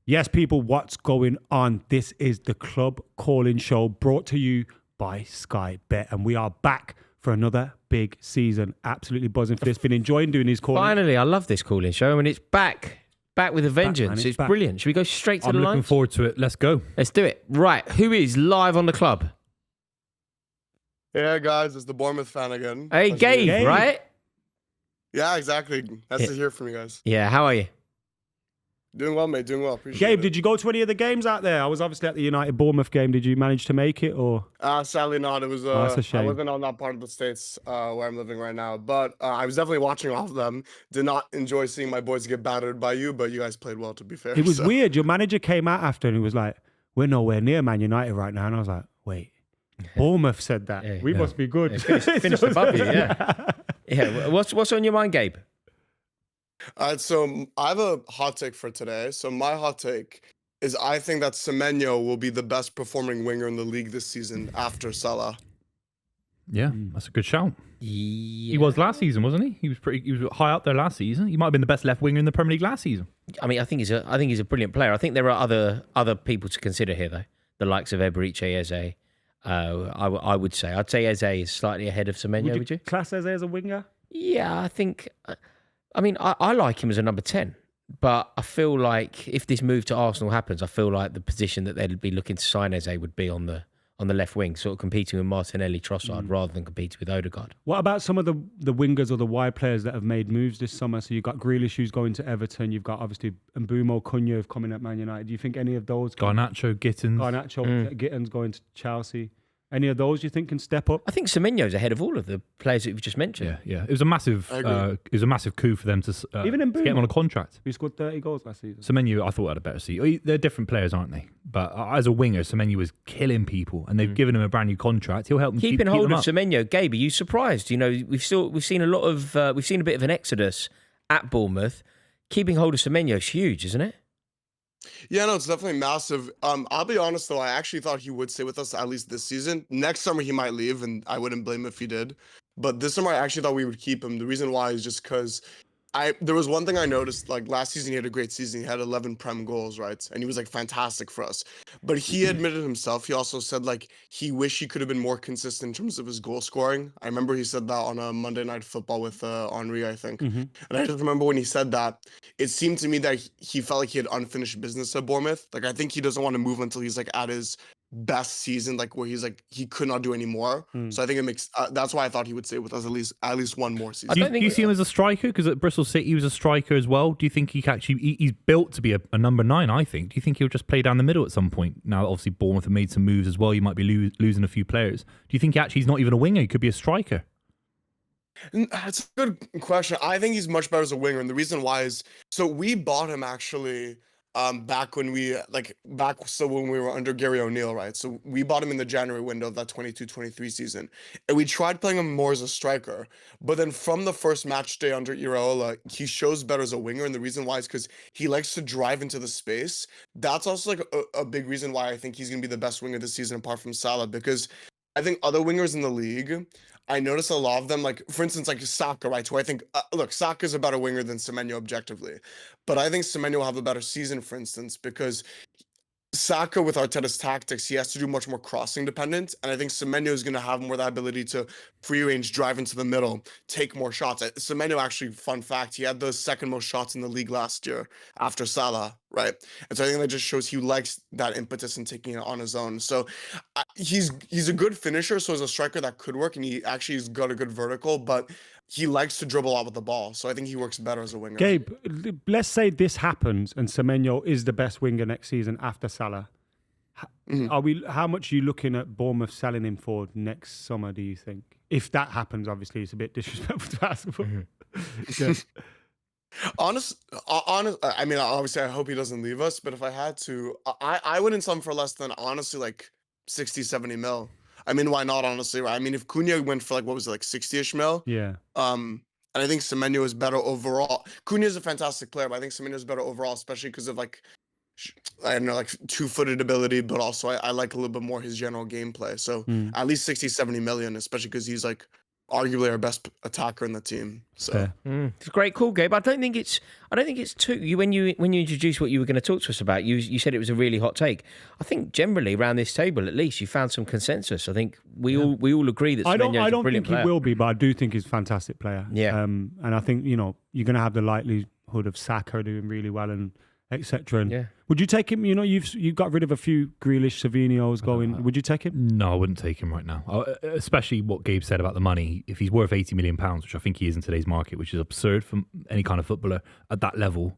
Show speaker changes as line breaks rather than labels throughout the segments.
Yes, people, what's going on? This is the Club Calling Show brought to you by Sky Bet, and we are back for another big season. Absolutely buzzing for this. Been enjoying doing these calling.
Finally, I love this calling show, and it's back with a vengeance. It's brilliant. Should we go straight to the lines?
I'm looking forward to it. Let's go.
Let's do it. Right, who is live on the club?
Yeah, guys, it's the Bournemouth fan again.
Hey, Gabe, right?
Yeah, exactly. Nice to hear from you guys.
Yeah, how are you?
Doing well, mate. Doing well. Appreciate
Gabe,
it.
did you go to any of the games out there? I was obviously at the United Bournemouth game. Did you manage to make it, or?
Sadly not. It was.
That's a shame.
I wasn't on that part of the States where I'm living right now, but I was definitely watching all of them. Did not enjoy seeing my boys get battered by you, but you guys played well, to be fair.
It was weird. Your manager came out after and he was like, "We're nowhere near Man United right now," and I was like, "Wait." Bournemouth said that.
Yeah,
we must be good.
Yeah, finished above you, yeah. Yeah. What's on your mind, Gabe?
So I have a hot take for today. So my hot take is I think that Semeno will be the best performing winger in the league this season after Salah.
Yeah, that's a good shout.
Yeah.
He was last season, wasn't he? He was high up there last season. He might have been the best left winger in the Premier League last season.
I mean, I think he's a brilliant player. I think there are other people to consider here, though. The likes of Eberechi Eze. I'd say Eze is slightly ahead of Semeno. Would you
class Eze as a winger?
Yeah, I think. I mean, I like him as a number 10, but I feel like if this move to Arsenal happens, I feel like the position that they'd be looking to sign Eze would be on the left wing, sort of competing with Martinelli, Trossard, rather than competing with Odegaard.
What about some of the wingers or the wide players that have made moves this summer? So you've got Grealish who's going to Everton. You've got obviously Mbumo, Cunha coming at Man United. Do you think any of those?
Garnacho, Gittins.
Gittins going to Chelsea. Any of those you think can step up?
I think Semeno's ahead of all of the players that you've just mentioned.
Yeah. It was a massive coup for them to
even in
to get him on a contract.
He scored 30 goals last season.
Semeno, I thought, had a better season. They're different players, aren't they? But as a winger, Semeno was killing people, and they've given him a brand new contract. He'll help them
keep hold of
up.
Semeno. Gabe, are you surprised? You know, we've seen a bit of an exodus at Bournemouth. Keeping hold of Semeno is huge, isn't it?
Yeah, no, it's definitely massive. I'll be honest though, I actually thought he would stay with us at least this season. Next summer he might leave, and I wouldn't blame him if he did. But this summer I actually thought we would keep him. The reason why is just because there was one thing I noticed, like last season he had a great season. He had 11 Prem goals, right? And he was like fantastic for us. But he admitted himself, he also said like he wished he could have been more consistent in terms of his goal scoring. I remember he said that on a Monday Night Football with Henri, I think. And I just remember when he said that, it seemed to me that he felt like he had unfinished business at Bournemouth. Like I think he doesn't want to move until he's like at his best season, like where he's like he could not do any more. So I think it makes that's why I thought he would stay with us at least one more season.
Do you see him as a striker? Because at Bristol City he was a striker as well. Do you think he's built to be a number 9? I think. Do you think he'll just play down the middle at some point? Now obviously Bournemouth have made some moves as well. You might be losing a few players. Do you think he's not even a winger? He could be a striker.
That's a good question. I think he's much better as a winger, and the reason why is so we bought him actually back when we were under Gary O'Neill, right? So we bought him in the January window of that 22-23 season, and we tried playing him more as a striker. But then from the first match day under Iraola, he shows better as a winger, and the reason why is because he likes to drive into the space. That's also like a big reason why I think he's gonna be the best winger this season, apart from Salah, because I think other wingers in the league, I notice a lot of them, like, for instance, like Saka, right? Who I think, look, Saka's a better winger than Semeno objectively. But I think Semeno will have a better season, for instance, because Saka, with Arteta's tactics, he has to do much more crossing dependent. And I think Semeno is going to have more that ability to free range, drive into the middle, take more shots. Semeno, actually, fun fact, he had the second most shots in the league last year after Salah, right? And so I think that just shows he likes that impetus and taking it on his own. So he's a good finisher. So as a striker, that could work. And he actually has got a good vertical, but he likes to dribble out with the ball. So I think he works better as a winger.
Gabe, let's say this happens and Semeno is the best winger next season after Salah. How much are you looking at Bournemouth selling him for next summer, do you think? If that happens, obviously, it's a bit disrespectful to ask for.
Honest, I mean, obviously, I hope he doesn't leave us, but if I had to, I wouldn't sell him for less than, honestly, like 60, 70 mil. I mean, why not, honestly, right? I mean, if Cunha went for, like, what was it, like 60-ish mil?
Yeah.
And I think Semeno is better overall. Cunha is a fantastic player, but I think Semeno is better overall, especially because of, like, I don't know, like two-footed ability, but also I like a little bit more his general gameplay. So at least 60, 70 million, especially because he's like arguably our best attacker in the team. So
Fair.
It's a great call, Gabe. I don't think it's too. When you introduced what you were going to talk to us about, you said it was a really hot take. I think generally around this table, at least, you found some consensus. I think we all agree that Semenyo's
I
a
don't
brilliant
think
player.
he will be, but I do think he's a fantastic player.
Yeah.
And I think you're going to have the likelihood of Saka doing really well and etc. And
Yeah.
would you take him? You've got rid of a few Grealish, Savinho's going. Would you take him?
No, I wouldn't take him right now. Especially what Gabe said about the money. If he's worth £80 million, which I think he is in today's market, which is absurd for any kind of footballer at that level,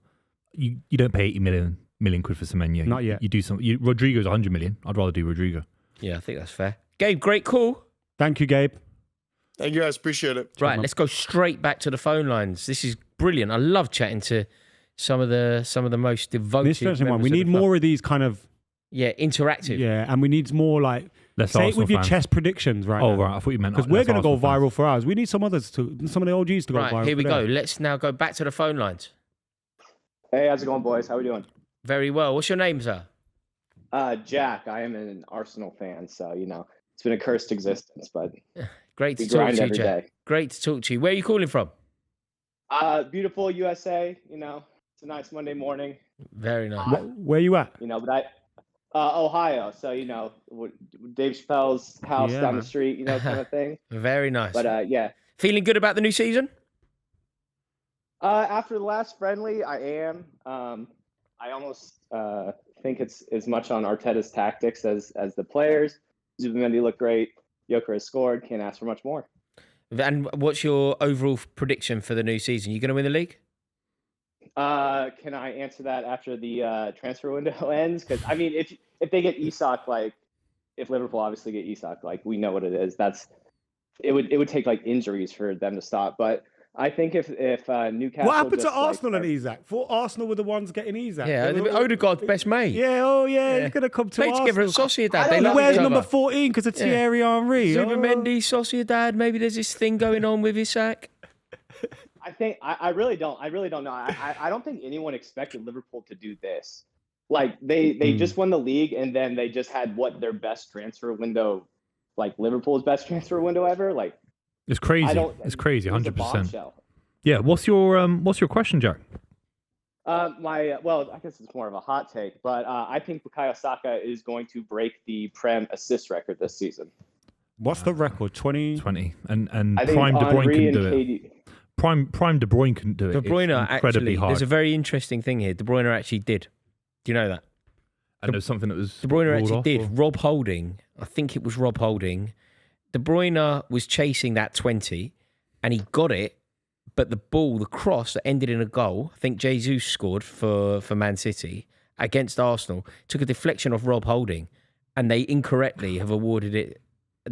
you don't pay 80 million quid for Semeno.
Not yet.
You do some. Rodrigo's 100 million. I'd rather do Rodrigo.
Yeah, I think that's fair. Gabe, great call.
Thank you, Gabe.
thank you guys, appreciate it.
Right, let's go straight back to the phone lines. This is brilliant. I love chatting to some of the most devoted.
This is one.
members
We
of
need
the club.
more of these kind of
interactive.
and we need more like
Less
say it
Arsenal
with your
fans.
chess predictions, right?
Oh, right. I thought you meant
Because we're
less
going to go
Arsenal fans.
viral for ours. We need some of the OGs to go
Right,
viral.
here we
for
go.
theirs.
Let's now go back to the phone lines.
Hey, how's it going, boys? How we doing?
Very well. What's your name, sir?
Jack. I am an Arsenal fan, so it's been a cursed existence, but
Great to
we
talk
grind
to you,
every
Jack.
day.
Great to talk to you. Where are you calling from?
Beautiful USA. It's a nice Monday morning.
Very nice.
Where you at?
But Ohio. So Dave Chappelle's house
Yeah,
down
man.
the street, kind of thing.
Very nice.
But yeah.
Feeling good about the new season?
After the last friendly, I am. I almost think it's as much on Arteta's tactics as the players. Zubimendi looked great. Joker has scored. Can't ask for much more.
And what's your overall prediction for the new season? You going to win the league?
Can I answer that after the transfer window ends? Because if they get Isak, if Liverpool obviously get Isak, we know what it is. It would take injuries for them to stop. But I think if Newcastle.
What happened to
just,
Arsenal and Isak? Thought Arsenal were the ones getting Isak.
Yeah,
They were-
Odegaard's best mate.
Yeah,
Yeah.
he's going to come to
Played together at
Arsenal.
Sociedad.
I
They
don't
love
know.
Where's
each
number
other.
14? Because of Thierry Henry.
Zubimendi, Sociedad. Maybe there's this thing going on with Isak.
I think I really don't know. I don't think anyone expected Liverpool to do this. They just won the league, and then they just had their best transfer window, Liverpool's best transfer window ever.
It's crazy. It's crazy. 100%. Yeah. What's your question, Jack?
I guess it's more of a hot take, but I think Bukayo Saka is going to break the Prem assist record this season.
What's the record? 20?
20. And
I think
Prime De Bruyne
Henry
couldn't
and
do it.
KD.
Prime De Bruyne couldn't do it.
De Bruyne
It's incredibly
actually.
hard.
There's a very interesting thing here. De Bruyne actually did. Do you know that?
And there's something that was
De Bruyne
ruled
actually
off,
did.
or-
Rob Holding, I think it was Rob Holding. De Bruyne was chasing that 20 and he got it, but the cross that ended in a goal, I think Jesus scored for Man City against Arsenal, took a deflection off Rob Holding, and they incorrectly have awarded it.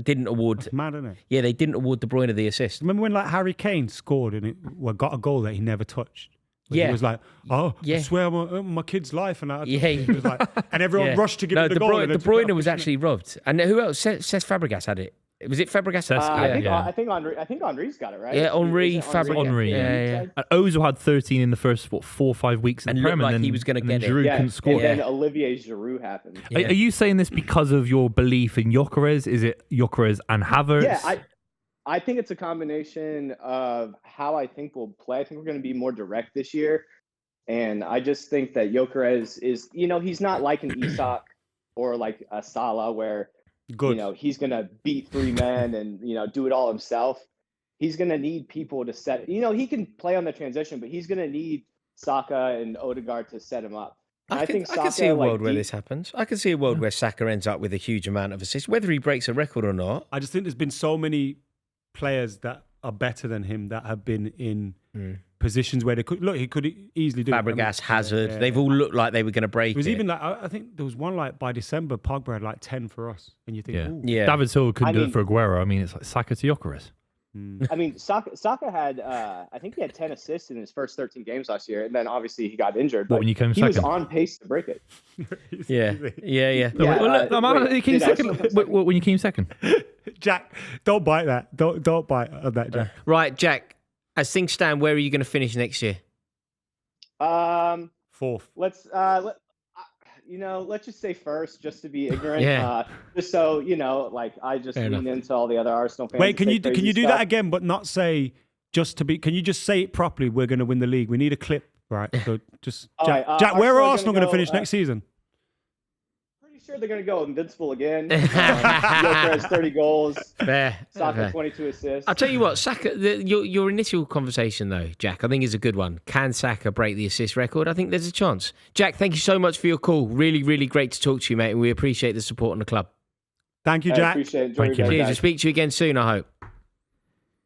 Didn't award.
That's mad, isn't it?
Yeah, they didn't award De Bruyne the assist.
Remember when Harry Kane scored and got a goal that he never touched? Where
Yeah.
He was like, I
Yeah.
swear my kid's life. And
Yeah.
he was like, and everyone
Yeah.
rushed to give
No,
him the
De
goal.
Bruyne,
and
De
they took it
Bruyne
off
was
the
actually robbed. And who else? Cesc Fabregas had it. Was it Fabregas?
Cesc,
I think Henry's got it right.
Yeah, Henry,
Is it
Fabregas.
Henry,
yeah.
And Ozil had 13 in the first 4 or 5 weeks in
And
the
looked
Prem,
like
and then
he was gonna
and then
get it.
Giroud
Yeah,
couldn't score.
and then
Yeah.
Olivier Giroud happened.
Are you saying this because of your belief in Gyökeres? Is it Gyökeres and Havertz?
Yeah, I think it's a combination of how I think we'll play. I think we're going to be more direct this year. And I just think that Gyökeres is, he's not like an Isak or like a Salah where,
Good.
he's going to beat 3 men and, do it all himself. He's going to need people to set, he can play on the transition, but he's going to need Saka and Odegaard to set him up. And
I can
Saka,
see a world where
deep-
this happens. I can see a world where Saka ends up with a huge amount of assists, whether he breaks a record or not.
I just think there's been so many players that are better than him that have been in positions where they could he could easily do it.
Fabregas, Hazard,
yeah.
they've all looked like they were going to break
It was
it.
even like I think there was one by December Pogba had 10 for us, and you think,
Yeah.
ooh.
Yeah.
David Silva couldn't do
mean-
it for Aguero. I mean, it's like Saka to Gyökeres.
Saka had, I think he had 10 assists in his first 13 games last year, and then obviously he got injured.
What,
but
when you came
he was
second?
on pace to break it.
Yeah.
Yeah,
He came
did I
second.
still come
Wait, when you came second?
Jack, don't bite that. Don't bite on that, Jack.
Right, Jack, as things stand, where are you going to finish next year?
Fourth.
Let's let's just say first, just to be ignorant.
Yeah.
Just so like I just
Fair
lean
enough.
into all the other Arsenal fans.
Wait, can
and say
you
crazy
do
stuff.
that again, but not say just to be? Can you just say it properly? We're going to win the league. We need a clip, right? So just
All
Jack,
right,
Jack, where are Arsenal
Arsenal
going to
go,
finish next season?
Pretty sure they're going to go invincible again. Joker has 30 goals.
Fair.
Saka
Fair.
22 assists.
I'll tell you what, Saka. Your initial conversation though, Jack, I think is a good one. Can Saka break the assist record? I think there's a chance. Jack, thank you so much for your call. Really, really great to talk to you, mate. And we appreciate the support on the club.
Thank you,
I
Jack.
appreciate it. Enjoy
Thank
your
you.
day,
Cheers. I'll
guys.
speak to you again soon, I hope.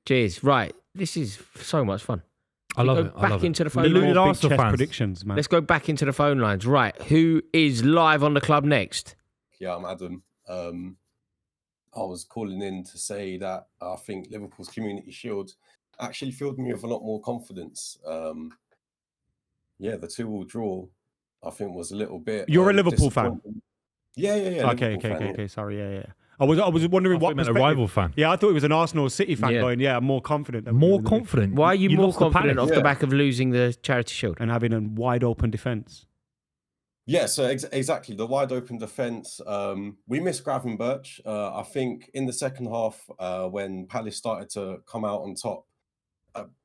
Cheers. Right. This is so much fun.
I love
Go
it. I
back
love
into
it.
the phone
Deluded
lines.
Big
Arsenal
chess
fans.
predictions, man.
Let's go back into the phone lines. Right. Who is live on the club next?
Yeah, I'm Adam. I was calling in to say that I think Liverpool's Community Shield actually filled me with a lot more confidence. Yeah, the 2-2 draw, I think, was a little bit.
You're a Liverpool fan?
disappointing. Yeah.
Okay,
Liverpool fan, yeah.
Sorry, yeah. I was wondering
I thought
what
you meant a
perspective-
rival fan.
Yeah, I thought it was an Arsenal City fan
Yeah.
going. Yeah, I'm more confident. that we're
More
gonna win the league.
confident.
Why are you more
lost to
confident off
Palace.
the
Yeah.
back of losing the Charity Shield?
And having a wide open defence.
Yeah, so exactly the wide open defence. We missed Gravenberch. I think in the second half, when Palace started to come out on top,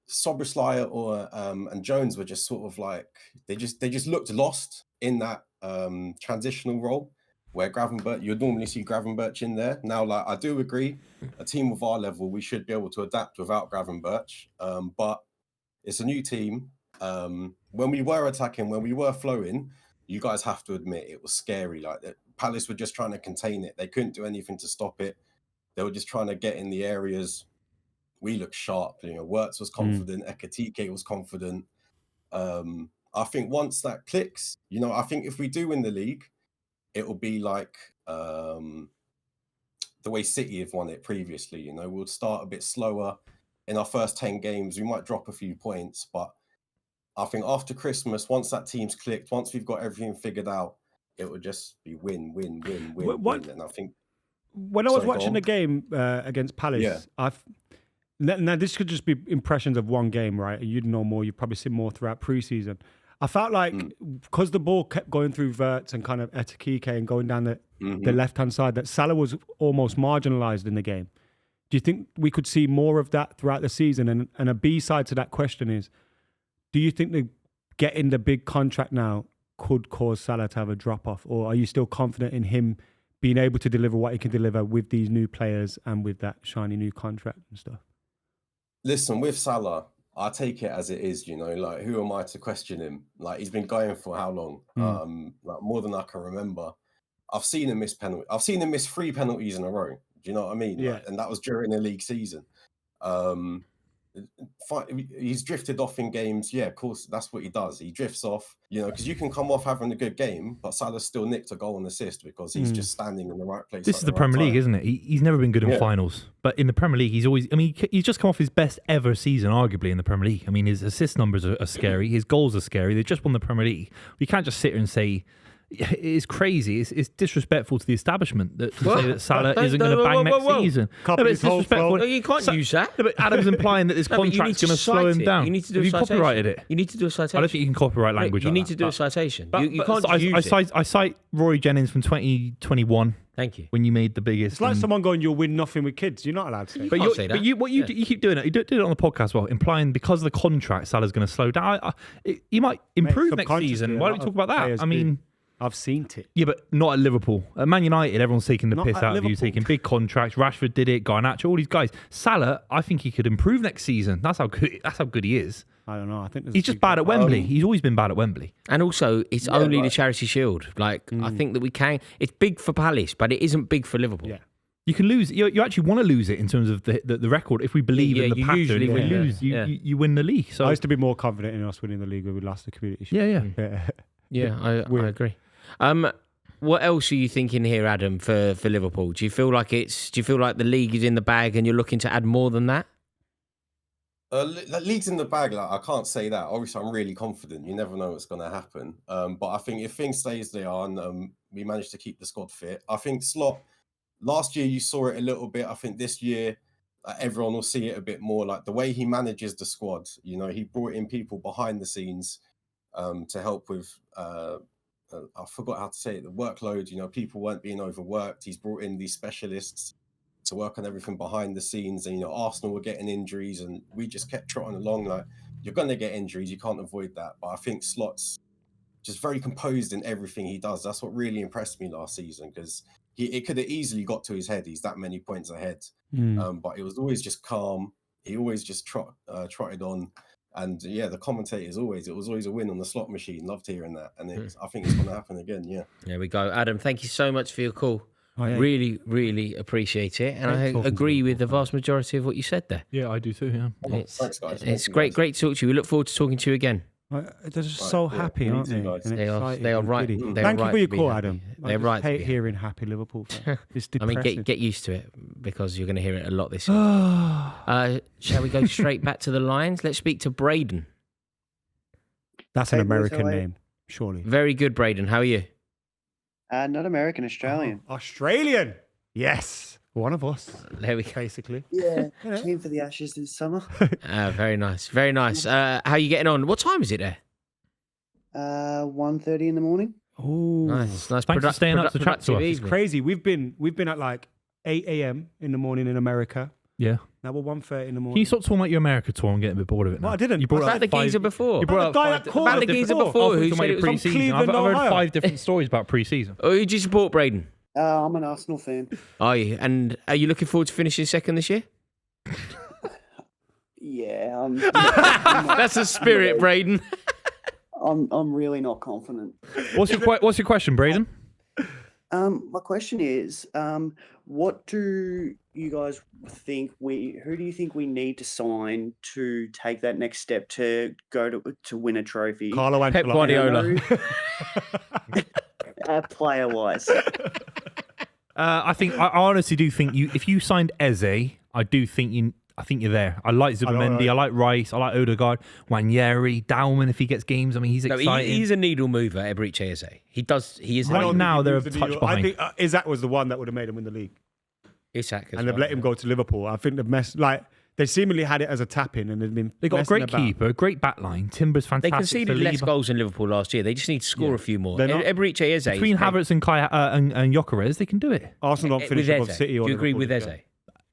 Soboslai and Jones were just sort of like they just looked lost in that transitional role where Gravenberch, you'd normally see Gravenberch in there. Now, like I do agree, a team of our level, we should be able to adapt without Gravenberch. But it's a new team. When we were attacking, when we were flowing, you guys have to admit it was scary. Like Palace were just trying to contain it. They couldn't do anything to stop it. They were just trying to get in the areas. We looked sharp. Wirtz was confident. Ekatike was confident. I think once that clicks, I think if we do win the league, it will be like the way City have won it previously. We'll start a bit slower. In our first 10 games, we might drop a few points, but I think after Christmas, once that team's clicked, once we've got everything figured out, it would just be win.
What-
And I think
When I was
Sorry, go
watching
on.
the game against Palace,
Yeah.
now this could just be impressions of one game, right? You'd know more. You've probably seen more throughout preseason. I felt like because the ball kept going through Wirtz and kind of Ekatike and going down the left-hand side, that Salah was almost marginalised in the game. Do you think we could see more of that throughout the season? And a B side to that question is, do you think that getting the big contract now could cause Salah to have a drop-off? Or are you still confident in him being able to deliver what he can deliver with these new players and with that shiny new contract and stuff?
Listen, with Salah, I take it as it is, like who am I to question him? Like he's been going for how long? Like more than I can remember. I've seen him miss penalty. I've seen him miss 3 penalties in a row. Do you know what I mean?
Yeah.
Like, and that was during the league season. He's drifted off in games. Yeah, of course, that's what he does. He drifts off, because you can come off having a good game, but Salah still nicked a goal and assist because he's just standing in the right place.
This
at
is the
right
Premier League,
time.
isn't it? He's never been good in
Yeah.
finals, but in the Premier League, he's always. I mean, he's just come off his best ever season, arguably in the Premier League. I mean, his assist numbers are scary. His goals are scary. They just won the Premier League. We can't just sit here and say it's crazy. It's disrespectful to the establishment that to say that Salah isn't going to bang next season.
Can't
No, but
be
it's
told,
disrespectful.
No, you can't use that.
No, but Adam's implying that this
No, but you need
contract's going to slow
cite
him
it.
down.
You need to do
Have
a
you
citation.
copyrighted it?
You need to do a citation.
I don't think you can copyright language.
You
like
need
that,
to do a
but-
citation.
But,
you can't
I
use it.
I cite Rory Jennings from 2021
Thank you.
when you made the biggest.
It's like someone going, "You'll win nothing with kids." You're not allowed to say.
But
can't
you,
say
but
that.
you, what you,
Yeah.
do, you keep doing it. You did it on the podcast, well, implying because of the contract, Salah's going to slow down. He might improve next
subconsciously,
season.
a
Why
lot
don't we talk
of
about that?
players
I mean,
I've seen it.
yeah, but not at Liverpool. At Man United, everyone's taking the
Not
piss
at
out of you,
Liverpool.
taking big contracts. Rashford did it, Garnacho, all these guys. Salah, I think he could improve next season. That's how good he is.
I don't know. I think there's
He's
a
just
big
bad
gap.
at Wembley. He's always been bad at Wembley.
And also, it's
Yeah,
only the
right.
Charity Shield. Like, I think that we can. It's big for Palace, but it isn't big for Liverpool.
Yeah.
You can lose. You actually want to lose it in terms of the record. If we believe
Yeah,
in the
you
pattern,
usually
if we
win,
lose,
yeah.
you win the league. So
I used to be more confident in us winning the league when we lost the Community Shield.
yeah.
Yeah.
Yeah, I
Weird.
agree. What else are you thinking here, Adam, for Liverpool? Do you feel like the league is in the bag and you're looking to add more than that?
The league's in the bag. Like I can't say that. Obviously, I'm really confident. You never know what's going to happen. But I think if things stay as they are and we manage to keep the squad fit, I think Slot. Last year you saw it a little bit. I think this year everyone will see it a bit more. Like the way he manages the squad. He brought in people behind the scenes to help with I forgot how to say it, the workload, people weren't being overworked. He's brought in these specialists to work on everything behind the scenes, and Arsenal were getting injuries, and we just kept trotting along. Like, you're going to get injuries, you can't avoid that. But I think Slot's just very composed in everything he does. That's what really impressed me last season, because it could have easily got to his head. He's that many points ahead, but it was always just calm. He always just trotted on. And yeah, the commentators it was always a win on the slot machine. Loved hearing that, and I think it's going to happen again. Yeah.
There we go, Adam. Thank you so much for your call.
Oh, yeah.
Really, really appreciate it, and I agree with the vast majority of what you said there.
Yeah, I do too. Yeah.
Thanks, guys.
It's great to talk to you. We look forward to talking to you again.
They're just so happy, aren't they?
They are right.
Thank you for your call, Adam.
They're right.
I hate hearing happy Liverpool fans. It's
I
depressing.
mean, get used to it, because you're going to hear it a lot this year. Shall we go straight back to the lines? Let's speak to Braden.
That's an American name, surely.
Very good, Braden. How are you?
Not American, Australian.
Australian. Yes. One of us.
There we go.
Basically.
Yeah, team for the Ashes this summer.
Very nice. Very nice. How are you getting on? What time is it there?
1:30 in the morning.
Oh,
Nice.
Thanks for staying up to chat to us.
It's crazy. We've been at like 8 a.m. in the morning in America.
Yeah.
Now we're 1:30 in the morning.
Can you stop talking about your America tour? I'm getting a bit bored of it now.
Well, I didn't.
You brought
About
up
the
five-
geezer before.
You brought
About the guy
up
that called
About the geezer before, who said it was
pre
from
season.
Cleveland,
I've heard
Ohio.
5 different stories about pre season.
Oh, who do you support, Braden?
I'm an Arsenal fan.
Are you? And are you looking forward to finishing second this year?
Yeah,
That's the spirit, Braden.
I'm really not confident.
What's your question, Braden?
My question is, what do you guys think who do you think we need to sign to take that next step to go to win a trophy?
Carlo Ancelotti.
Pep Guardiola.
Player wise.
I honestly do think if you signed Eze, I think you're there. I like Zubimendi, I like Rice, I like Odegaard, Wanyeri, Dowman if he gets games. I mean, he's exciting.
He's a needle mover, Eberechi Eze. He is.
Right now, they're a touch behind.
I think Isaac was the one that would have made him win the league.
Isak as
And they've let him go to Liverpool. I think they seemingly had it as a tap-in, and
They got a great keeper, a great back line. Timber's fantastic.
They conceded less goals in Liverpool last year. They just need to score a few more. Eberechi Eze.
Between Havertz and Gyökeres, they can do it.
Arsenal don't finish above City.
Do
or
you agree
Liverpool
with
this
Eze?
year.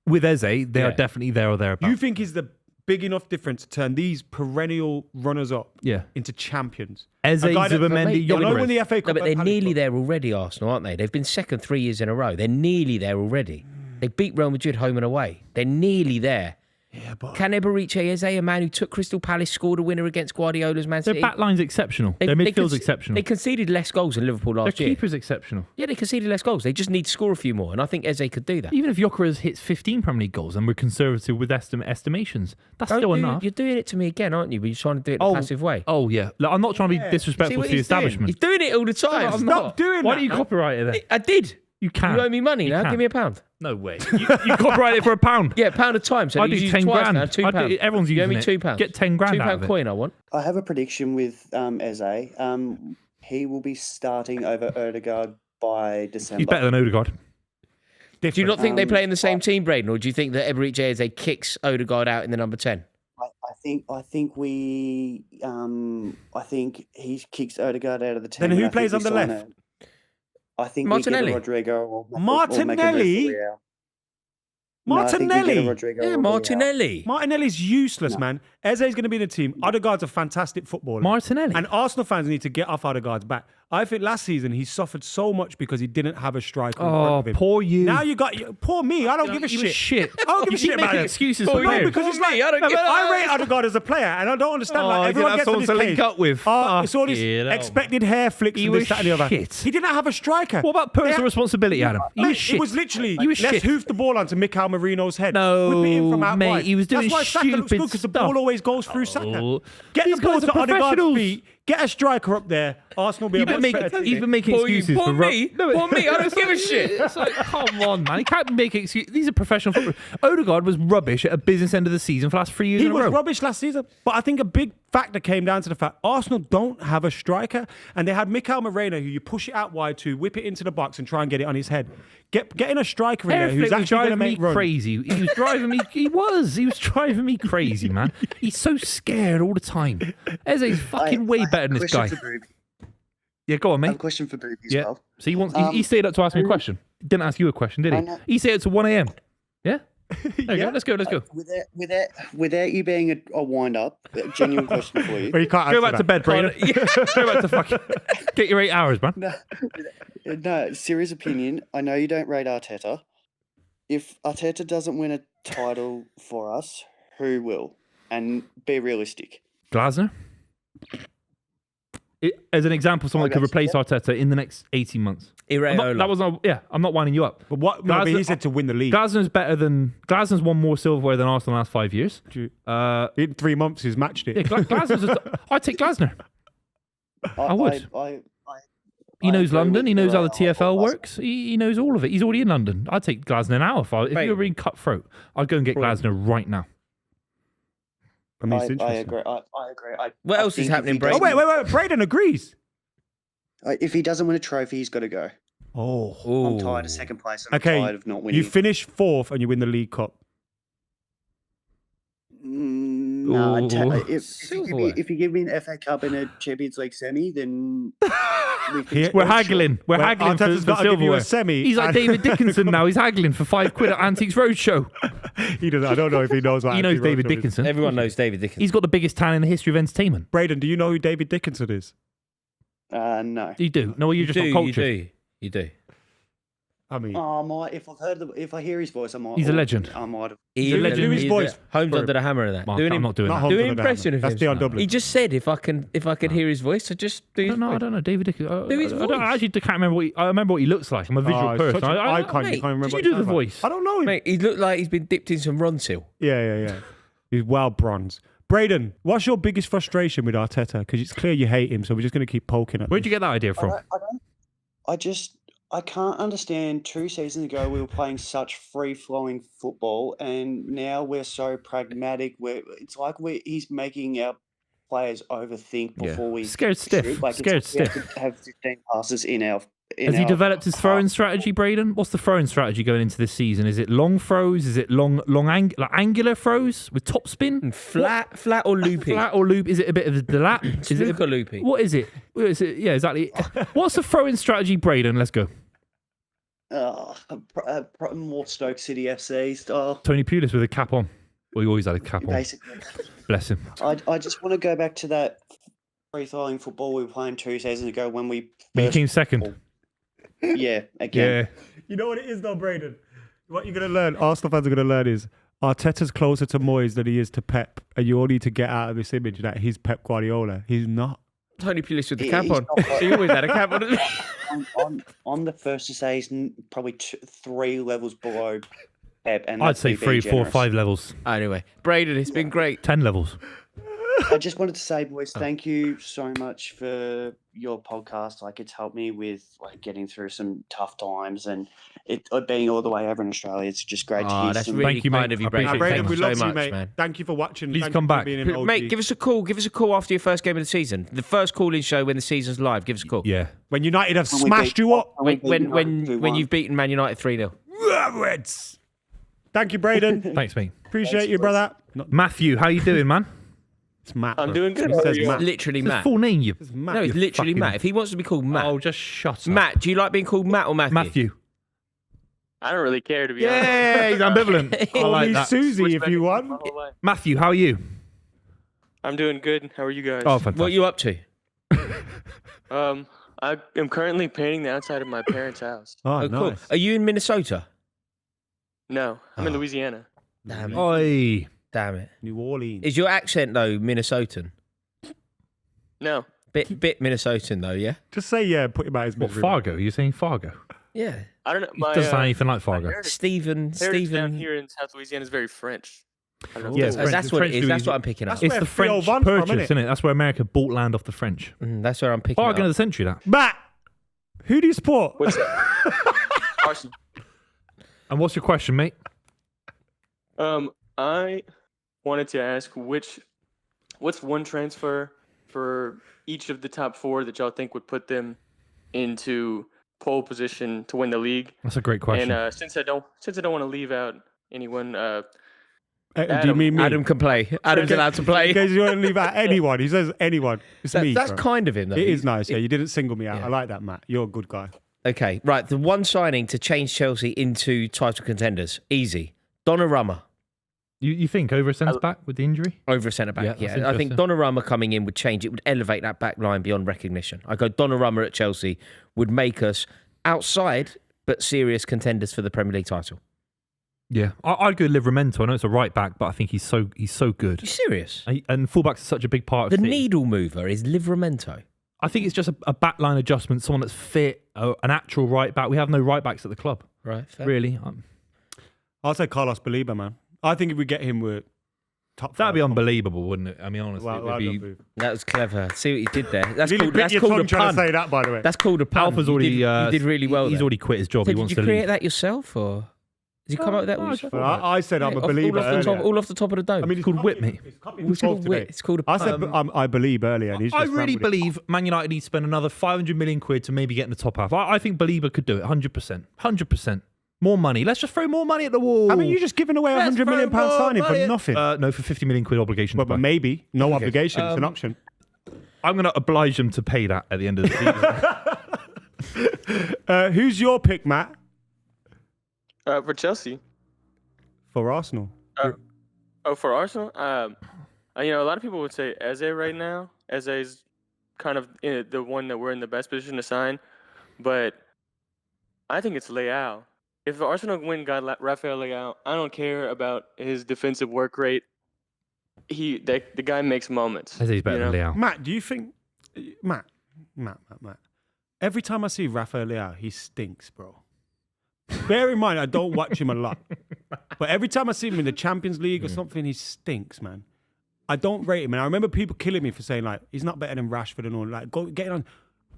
With Eze, they are definitely there or thereabouts.
You think he's the big enough difference to turn these perennial runners-up into champions?
Eze, Zubimendi,
I know when the
Gyökeres.
FA Cup.
No, but they're nearly there already, Arsenal, aren't they? They've been second 3 years in a row. They're nearly there already. They beat Real Madrid home and away. They're nearly there.
Yeah, but
Can Eberechi Eze, a man who took Crystal Palace, scored a winner against Guardiola's Man City?
Their back line's exceptional. Their midfield's exceptional.
They conceded less goals than Liverpool last year.
Their keeper's exceptional.
Yeah, they conceded less goals. They just need to score a few more, and I think Eze could do that.
Even if Gyökeres hits 15 Premier League goals and we're conservative with estimations, that's still enough.
You're doing it to me again, aren't you? But you're trying to do it in a passive way.
Oh, yeah. Look, I'm not trying to be disrespectful to the establishment.
He's doing it all the time.
I'm
Stop
not.
doing
Why
that.
don't you copyright it then?
I did.
You can.
You owe me money now.
can.
Give me £1.
No way. You copyright it for £1.
Yeah, £1 a time. So
I
you
do
use
10
twice
grand.
now. £2.
Everyone's
You owe
using
me
it.
£2.
Get 10 grand out of
£2
it.
coin I want.
I have a prediction with Eze. He will be starting over Odegaard by December.
He's better than Odegaard.
Do you not think they play in the same team, Braden, or do you think that Eberechi Eze kicks Odegaard out in the number 10?
I think he kicks Odegaard out of the team.
Then who
and I
plays
think
on
we
the
sign
left?
I think
Martinelli.
we get a Rodrigo or
Martinelli? Martinelli?
Yeah, Martinelli.
Martinelli's useless, man. Eze's going to be in the team. Odegaard's a fantastic footballer.
Martinelli.
And Arsenal fans need to get off Odegaard's back. I think last season he suffered so much because he didn't have a striker in front of him.
Poor you.
Now you got poor me. I don't give a
You
shit.
shit.
I don't give a
You
shit
keep
about
making
it.
excuses
Poor
for
no,
you.
because it's
Poor me,
like
I don't give-
I rate Odegaard as a player, and I don't understand. Like everyone
that's
gets on
someone
his
to link
case.
up with.
It's all this
Fucking hell.
expected hair flicks
He
and this,
was
that, and the other.
shit.
He didn't have a striker.
What about personal
They-
responsibility, Adam? He
Mate,
was shit.
It was literally,
He was
let's
shit.
hoof the ball onto Mikael Marino's head.
No,
Whip it in from out
mate,
wide.
he was doing
That's why Saka looks good,
stupid
because the
stuff.
ball always goes through Saka.
Oh.
Get
These
the ball
guys
to
are
Odegaard's
professionals.
feet. Get a striker up there. Arsenal will be
You've
a
been
much better
making,
team.
you've been making excuses
Poor
for
me. Poor me. I don't give a shit.
It's like, come on, man. He can't make excuses. These are professional footballers. Odegaard was rubbish at a business end of the season for the last 3 years
He
in a
was
row.
rubbish last season, but I think a big factor came down to the fact Arsenal don't have a striker, and they had Mikael Moreno, who you push it out wide to, whip it into the box, and try and get it on his head. Getting a striker in there who's
Flick was
actually going to
driving me
make runs.
crazy. He was driving me. He was driving me crazy, man. He's so scared all the time. Eze's fucking way better than this guy.
Question for Buvey.
Yeah, go on,
I have a
mate.
question for Buvey as
Yeah.
well.
So he stayed up to ask me a question. Didn't ask you a question, did
I
he?
know.
He stayed up to 1 a.m. Yeah? There you
Yeah.
go. Let's go.
Without you being a wind up, a genuine question for you.
Well, you can't
Go
answer
back to
that.
bed, Brayden. Go back to fucking... Get your 8 hours, man.
No, serious opinion. I know you don't rate Arteta. If Arteta doesn't win a title for us, who will? And be realistic.
Glasner? As an example, someone that could
Okay,
replace Arteta in the next 18 months.
Iraola.
I'm not winding you up.
But what? No, but he said to win the league.
Glasner's won more silverware than Arsenal in the last 5 years.
In 3 months, he's matched it.
Yeah, I'd take Glasner. I would. He knows
agree
London.
with
He knows how the
Iraola.
TFL works. He knows all of it. He's already in London. I'd take Glasner now if
Mate.
you're being cutthroat. I'd go and get Glasner right now.
I mean, it's
I
interesting.
agree. I agree.
What else is happening,
Oh,
Brayden?
wait. Braden agrees.
If he doesn't win a trophy, he's got to go.
Oh.
I'm tired of second place. I'm
Okay,
tired of not winning.
you finish 4th and you win the League Cup.
No,
Ooh.
if you give me an FA Cup and a Champions League semi, then
We're haggling. We're haggling for
Arteta's got to give you
silverware.
a semi.
He's like
and-
David Dickinson now. He's haggling for £5 at Antiques Roadshow.
He doesn't. I don't know if he knows what.
He knows
Anthony
David
Roadshow is.
Dickinson.
Everyone knows David Dickinson.
He's got the biggest tan in the history of entertainment.
Braden, do you know who David Dickinson is?
no.
You do. No, you're just not cultured.
You do.
I mean,
If I hear his voice, I might.
He's a legend.
I might have.
He's a legend.
Do his
He's
voice.
Homes
for
under the hammer and that.
Mark,
Doing
I'm
him-
not doing
Not
that.
Holmes
Do an
under the
impression
hammer.
of
That's
him.
Dion Dublin.
He just said if I can hear his voice, I just do his
No, I
voice.
don't know. David Dickinson.
Do his
I
voice.
actually can't remember I remember what he looks like. I'm a visual
it's
person.
such an
I
icon.
mate,
You can't remember.
did
what
you
he
do the
sounds like.
voice?
I don't know him.
Mate, he looked like he's been dipped in some Ronsil.
Yeah. He's well bronze. Braden, what's your biggest frustration with Arteta? Because it's clear you hate him, so we're just going to keep poking at
Where'd
this.
you get that idea from?
I can't understand. 2 seasons ago, we were playing such free-flowing football, and now we're so pragmatic. It's like he's making our players overthink before we
Scared stiff.
shoot. Like,
Scared
it's like we have
stiff.
to have 15 passes in our.
Has he developed his throwing strategy, Braden? What's the throwing strategy going into this season? Is it long throws? Is it angular throws with top spin?
Flat or loopy?
Flat or loop? Is it a bit of a delap? Is it
Loop or loopy?
What is it? Yeah, exactly. What's the throwing strategy, Braden? Let's go.
More Stoke City FC style.
Tony Pulis with a cap on. Well, he always had a cap on.
Basically,
Bless him.
I just want to go back to that free-flowing football we were playing 2 seasons ago when we.
But you came second.
Yeah, again.
Yeah.
You know what it is, though, Braden? What you're going to learn, Arsenal fans are going to learn is Arteta's closer to Moyes than he is to Pep. And you all need to get out of this image that he's Pep Guardiola. He's not.
Tony Pulis with the
He's
cap on.
not like-
He always had a cap on.
I'm the first to say he's probably 3 levels below Pep. And
I'd
that's
say
me being
3, 4,
generous.
5 levels.
Anyway, Braden, it's been great.
10 levels.
I just wanted to say, boys, thank you so much for your podcast. Like, it's helped me with getting through some tough times, and being all the way over in Australia. It's just great to hear.
That's
some,
really
Thank you,
kind
mate.
of you,
I appreciate
Braden.
it.
Braden,
Thank
we
you
love
so
you,
much,
mate.
man.
Thank you for watching.
Please
Thank
come
you for
back.
being an OG.
Mate, give us a call after your first game of the season. The first call-in show when the season's live. Give us a call.
Yeah.
When United have
When we
smashed
beat-
you up.
When you've beaten Man United 3-0.
Reds. Thank you, Braden.
Thanks, mate.
Appreciate you, brother. Not,
Matthew, how you doing, man?
it's Matt.
I'm
bro.
doing good.
He
How
says
are you?
Matt.
Literally
His
Matt.
full name, you.
It's Matt.
No, it's
you
literally
fucking-
Matt. If he wants to be called Matt.
Oh, just shut up.
Matt, do you like being called Matt or Matthew?
Matthew.
I don't really care, to be honest.
Yeah, he's ambivalent. I
Call
like
me
that.
Susie if you want.
My whole life.
Matthew, how are you?
I'm doing good. How are you guys?
Oh, fantastic.
What are you up to?
I am currently painting the outside of my parents' house.
Oh,
Oh, cool.
nice.
Are you in Minnesota?
No, I'm in
Oh.
Louisiana.
Damn it.
Oi.
Damn it.
New Orleans.
Is your accent, though, Minnesotan?
No,
Bit Minnesotan, though, yeah?
Just say yeah. Put him out his
What,
misery.
Fargo? You're saying Fargo?
Yeah.
I don't know.
It
My,
doesn't sound anything like
my
Fargo.
heritage
Stephen.
down here in South Louisiana is very French. I don't know.
Yeah,
if
French-
That's what
French
it is. That's
Louisiana.
what I'm picking up.
That's
It's
where
the
Theo
French
Van's from,
purchase,
innit?
isn't it? That's where America bought land off the French.
That's where I'm picking
Bargain
up.
of the century, that.
Matt, who do you support?
What's that? Arsenal.
And what's your question, mate?
I wanted to ask what's one transfer for each of the top 4 that y'all think would put them into pole position to win the league?
That's a great question.
And since I don't want to leave out anyone,
Do you mean me?
Adam can play. Adam's allowed to play.
Because you won't leave out anyone. He says anyone. It's me.
That's
bro.
kind of him, though.
It is nice. Yeah, you didn't single me out. I like that, Matt. You're a good guy.
Okay, right. The one signing to change Chelsea into title contenders. Easy. Donnarumma.
You think over a centre back with the injury?
Over a centre back,
Yeah,
yeah.
that's
I think Donnarumma coming in would change. It would elevate that back line beyond recognition. I go Donnarumma at Chelsea would make us outside but serious contenders for the Premier League title.
Yeah, I'd go Livramento. I know it's a right back, but I think he's so good.
You serious?
And fullbacks are such a big part of
The
City.
needle mover is Livramento.
I think it's just a backline adjustment, someone that's fit, an actual right back. We have no right backs at the club,
Right, fair.
really.
I'll say Carlos Belieber, man. I think if we get him, we're top.
That'd be
5.
unbelievable, wouldn't it? I mean, honestly,
Well,
it would
well
be.
done, Boo.
That was clever. See what you did there. That's
Really
called,
bit
that's
your
called a
tongue trying
pun.
to say that, by the way.
That's called a pun.
Alpha's already.
You did really well
He's
there.
already quit his job.
So
He
did
wants
you
to
create
leave.
that yourself, or did you come up with that all yourself?
Well, I said I'm a
All
believer.
off the top,
earlier.
all off the top of the dome.
I mean,
It's called whip me.
It's called wit. It's called a
I
pun.
said I believe earlier, and he's
I
just ran
really
with it.
believe Man United need to spend another 500 million quid to maybe get in the top half. I think Belieber could do it, 100%. 100%. More money. Let's just throw more money at the wall.
I mean, you're just giving away a
Let's
£100 million
throw more
signing
money
for
at-
nothing.
No, for 50 million quid obligation.
But maybe no obligation. It's an
Um,
option.
I'm going to oblige them to pay that at the end of the season.
Who's your pick, Matt,
For Chelsea.
for Arsenal?
For Arsenal, a lot of people would say Eze right now. Eze's kind of the one that we're in the best position to sign, but I think it's Leao. If Arsenal got Rafael Leao, I don't care about his defensive work rate. The guy makes moments.
I think he's better than Leao.
Matt, do you think Matt? Every time I see Rafael Leao, he stinks, bro. Bear in mind, I don't watch him a lot, but every time I see him in the Champions League or something, he stinks, man. I don't rate him, and I remember people killing me for saying like he's not better than Rashford and all. Like, getting on.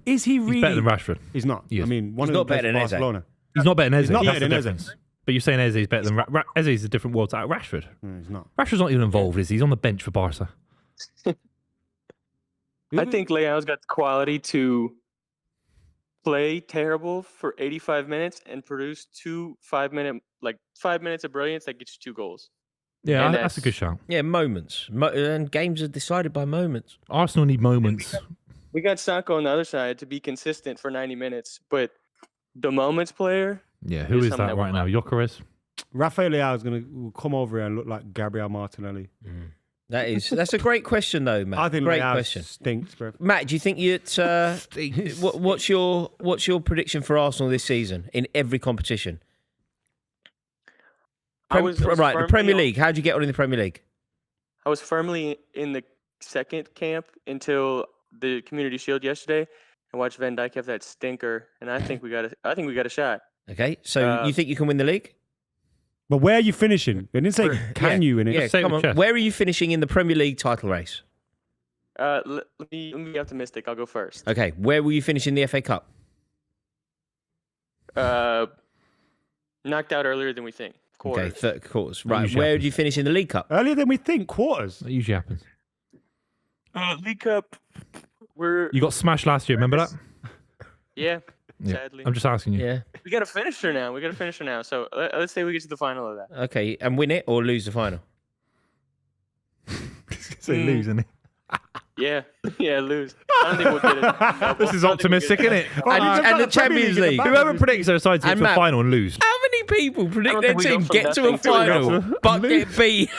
Is he really
He's better than Rashford.
He's not.
He is.
I mean, one
He's
of
not
them
better
plays
than
for
Eze.
Barcelona.
He's not better than Eze.
He's not
That's
better than
the
Eze.
difference. But you're saying Eze is better than Eze is a different world to Rashford.
No, he's not.
Rashford's not even involved, is he? He's on the bench for Barca.
I think Leao's got the quality to play terrible for 85 minutes and produce 5 minutes of brilliance that gets you 2 goals.
Yeah,
And
that's a good shout.
Yeah, moments. And games are decided by moments.
Arsenal need moments.
We got Saka on the other side to be consistent for 90 minutes, but the moments player,
Yeah, who
He's
is
something
that
that
right now? Gyökeres?
Rafael Leao will come over here and look like Gabriel Martinelli.
That's a great question, though, Matt.
I think
great
Leao
question.
stinks, bro.
Matt, do you think what's your prediction for Arsenal this season in every competition? The Premier League. How'd you get on in the Premier League?
I was firmly in the second camp until the Community Shield yesterday and watched Van Dijk have that stinker, and I think we got a shot.
Okay, so you think you can win the league?
But where are you finishing? They didn't say can you in it.
Yeah,
say it
come
with
on.
chest.
Where are you finishing in the Premier League title race?
Let me be optimistic. I'll go first.
Okay, where will you finish in the FA Cup?
Knocked out earlier than we think. Quarters.
Okay, third quarters. Right,
usually
where
happens.
do you finish in the League Cup?
Earlier than we think, quarters.
That usually happens.
League Cup.
You got smashed last year, remember that?
Yeah.
Yeah.
Sadly,
I'm just asking you.
Yeah.
we got a finisher now. So let's say we get to the final of that.
Okay, and win it or lose the final?
Say lose, isn't it?
Yeah, lose. I don't think we'll get it.
This is optimistic, isn't it?
And the Champions League.
Whoever predicts their side to get
And
to a
Matt-
final and lose.
How many people predict
don't
their
think we go
team
from
get to a
nothing to a
final but get beat?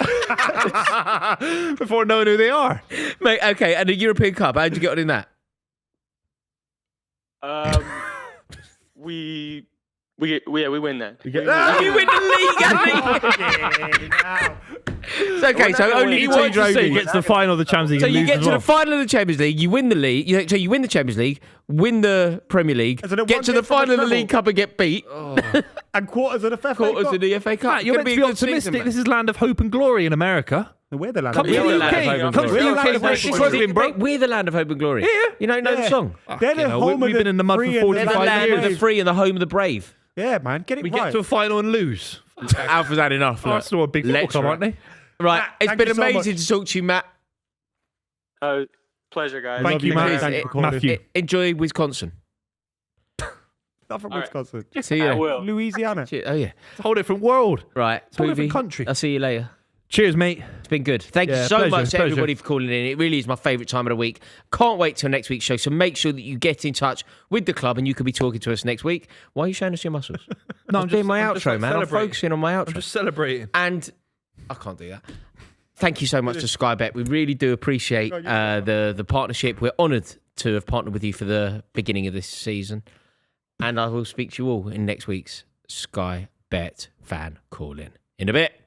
Before knowing who they are.
Mate, okay, and the European Cup, how'd you get on in that?
We win that.
You win the league, It's okay, so only
He
the
wants
team
to say he gets to the final of the Champions League
So
and
you
loses
get
as
to
well.
the final of the Champions League, you win the league. So you win the Champions League, win the Premier League,
So then
get
one
to the
gets from the
final of the
treble.
League Cup and get beat.
And quarters of the FA
Quarters
Cup.
of the FA Cup.
Matt, you're
Gonna
meant to be
a good season,
optimistic.
mate.
This is land of hope and glory in America.
We're the land.
Come to
Yeah,
the
we're the land of
UK.
hope and
Come to the
glory.
UK. Where she's struggling, bro.
Mate, we're the land of hope and glory.
Yeah.
You don't know the song.
They're the home
We've
of
been in the mud for
free and
45
They're the land of the
years.
free and the home of the brave.
Yeah, man, get it
We
right.
get to a final and lose.
Alpha's had enough. look.
Arsenal are a big football club,
Lecturer.
aren't they?
Right,
Matt,
it's
thank
been
you so
amazing
much.
to talk to you, Matt.
Pleasure, guys.
Thank
Love
you,
man.
Matt.
Thank you for calling.
Matthew.
Enjoy Wisconsin.
Not from
All right.
Wisconsin.
See you.
I will.
Louisiana.
Oh, yeah.
It's a whole different world.
Right,
It's a whole different
Buvey,
country.
I'll see you later.
Cheers, mate.
It's been good. Thank you so much to everybody for calling in. It really is my favourite time of the week. Can't wait till next week's show. So make sure that you get in touch with the club and you could be talking to us next week. Why are you showing us your muscles?
No,
I'm doing my outro, man. I'm
celebrating.
focusing on my outro.
I'm just celebrating.
And I can't do that. Thank you so much to Sky Bet. We really do appreciate the partnership. We're honoured to have partnered with you for the beginning of this season. And I will speak to you all in next week's Sky Bet fan call-in. In a bit.